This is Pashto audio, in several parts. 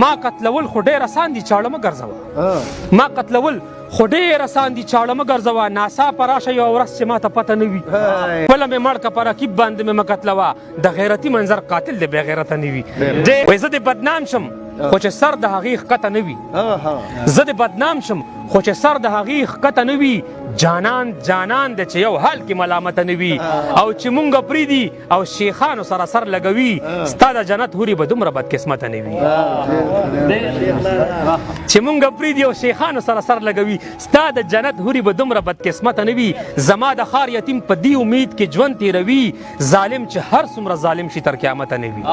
ما قتلول خو ډېر اسان دي چاړه مه ګرځوه ما قتلول خو ډېر اسان دي چاړه مه ګرځوه ناڅاپه راشه یوه ورځ چې ما ته پته نه وي خپله مې مړ که په رقیب باندې مې مه قتلوه د غیرتي منظر قاتل دی بې غیرته نه وي وایي زه دې بدنام شم خو چې سر د هغې ښکته نه وي زه دې بدنام شم خو چې سر د هغې ښکته نه وي جانان جانان دی چې یو حال کې ملامته نه وي او چې مونږ پرېږدي او شیخانو سره سر لګوي ستا د جنت هورې به دومره بدقسمته نه وي چې مونږ پرېږدي او شیخانو سره سر لګوي ستا د جنت هورې به دومره بدقسمته نه وي زما د ښار یتیم په دې امید کې ژوند تېروي ظالم چې هر څومره ظالم شي تر قیامته نه وي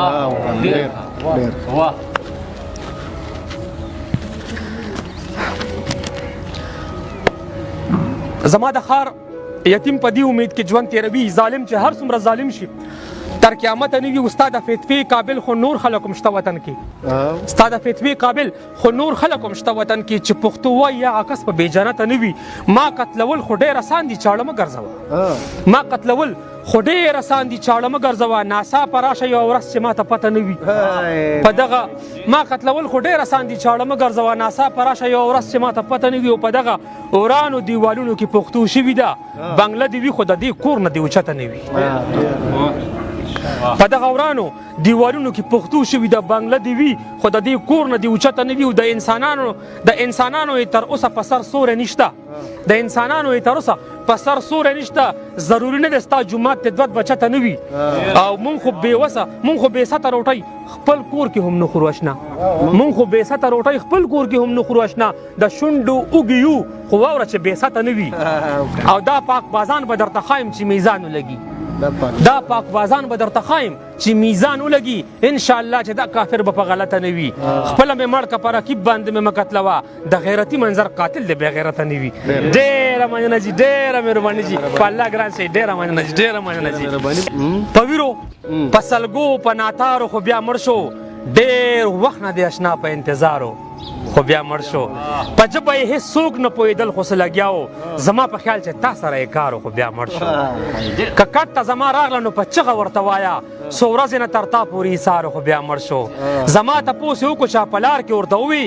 زما د ښار یتیم په دې امید کې ژوند تېروي ظالم چې هر څومره ظالم شي تر قیامته نه وي ستا د فتوې قابل خو نور خلک هم شته وطن کې ستا د فتوې قابل خو نور خلک هم شته وطن کې چې پښتو وایي هغه کس په بې جنته نه وي ما قتلول خو ډېر اسان دي چاړه مه ګرځوه ما قتلول خو ډېر اسان دي چاړه مه ګرځوه ناڅاپه راشه یوه ورځ چې ما ته پته نه وي په دغه ما قتلول خو ډېر اسان دي چاړه مه ګرځوه ناڅاپه راشه یوه ورځ چې ما ته پته نه وي او په دغه ورانو دیوالونو کې پښتو شوي ده بنګله دې وي خو د دې کور نه دې اوچته نه وي په دغه ورانو دیوالونو کې پښتو شوي ده بنګله دې وي خو د دې کور نه دې اوچته نه وي او د انسانانو یې تر اوسه په سر سوری نشته د انسانانو یې تر اوسه په سر سوری نشته ضروري نه دی ستا جومات ته دوه بچته نه وي او مونږ خو بېوسه مونږ خو بېسته روټۍ خپل کور کې هم نه خورو اشنا مونږ خو بېسته روټۍ خپل کور کې هم نه خورو اشنا د شونډو اوږې یو خو واوره چې بېسته نه وي او دا پاک بازان به درته ښایم چې میزان ولګي دا پاک بازان به درته ښایم چې میزان ولګي انشاءالله چې دا کافر به په غلطه نه وي خپله مې مړ که په رقیب باندې مې مه قتلوه د غیرتي منظر قاتل دی بې غیرته نه وي ډېره مننه جي ډېره مهرباني جي په الله ګران شئ ډېره مننه جي ډېره مننه جي په ویرو په سلګو په ناتارو خو بیا مړ شو ډېر وخت نه دی اشنا په انتظارو خو بیا مړ شو په ژبه یې هېڅ څوک نه پوهېدل خو څه لګیا و زما په خیال چې تا سره یې کار خو بیا مړ شو که کټ ته زما راغله نو په چغه ورته وایه څو ورځې نه تر تا پورې ایثار خو بیا مړ شو زما تپوس یې وکړو چې په لار کې ورته ووي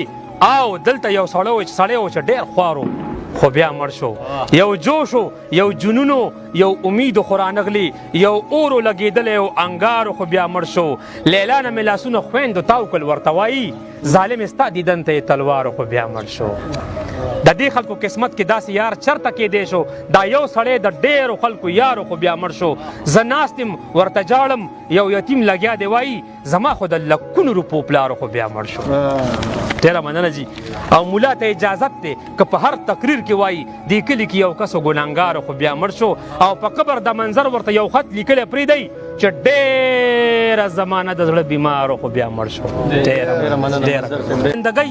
او دلته یو سړی و چې ډېر خوار و خو بیا مړ شو یو جوش یو جنونو یو امید خو رانغلی یو اورو لګېدلی او انګارو خو بیا مړ شو لیلا نه مې لاسونه خویندو تاو کړل ورته وایي ظالم ستا دیدن ته یې تلوارو خو بیا مړ شو د دې خلکو قسمت کې داسې یار چرته کېدی شو دا یو سړی د ډېرو خلکو یارو خو بیا مړ شو زه ناست یم ورته جاړم یو یتیم لګیا دی وایي زما خو د لکونو روپو پلارو خو بیا مړ شو ډېره مننه جي او ملا ته اجازت دی که په هر تقریر کې وایي دې کلي کې یو کس ګنهګارو خو بیا مړ شو او په قبر د منظر ورته یو خط لیکلی پرېږدی چې ډېره زمانه د زړه بیمارو خو بیا مړ شو ډېره مننه زندګۍ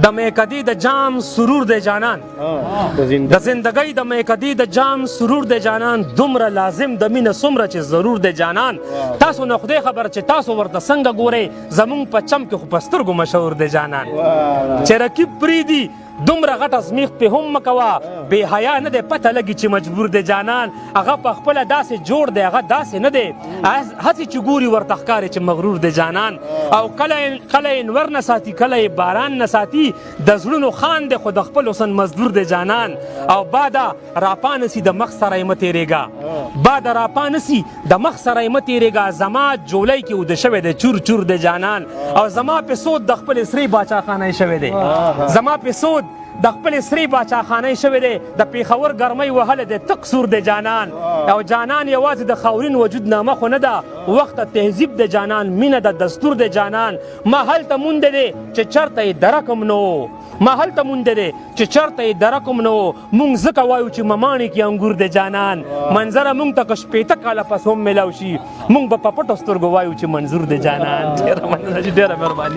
د میکدې د جام سرور دی جانان د زندګۍ د میکدې د جام سرور دی جانان دومره لازم د مینه څومره چې ضرور دی جانان تاسو نه خدای خبر چې تاسو ورته څنګه ګورئ زمونږ په چم کې خو په سترګو مشهور دی جانان چې رقیب پرېږدي دومره غټ ازمیښت پې هم مه کوه بې حیا نه دی پته لګي چې مجبور دی جانان هغه په خپله داسې جوړ دی هغه داسې نه دی هسې چې ګوري ورته ښکاري چې مغرور دی جانان او کله یې نور نه ساتي کله یې باران نه ساتي د زړونو خان دی خو د خپل حسن مزدور دی جانان او باده راپانسي د مخ سره یې مه تېرېږه باده راپانسي د مخ سره یې مه تېرېږه زما جولی کې اوده شوی دی چور چور دی جانان او زما پې سود د خپل سرې باچاخانه شوی دی زما پې سود د خپل سری باچاخانه شوی دی د پیښور ګرمۍ وهلی دی تک سور دی جانان او جانان یوازې د خاورین وجود نامه خو نه ده وخت تهذیب دی جانان مینه د دستور دی جانان ما هلته مونده دی چې چرته یې درکم نو ما هلته مونده دی چې چرته یې درکم نو مونږ ځکه وایو چې مماڼې کې انګور دی جانان منظره مونږ ته که شپېته کاله پس هم میلاو شي مونږ به په پټو سترګو وایو چې منظور دی جانان ډېره مننه ډېره مهرباني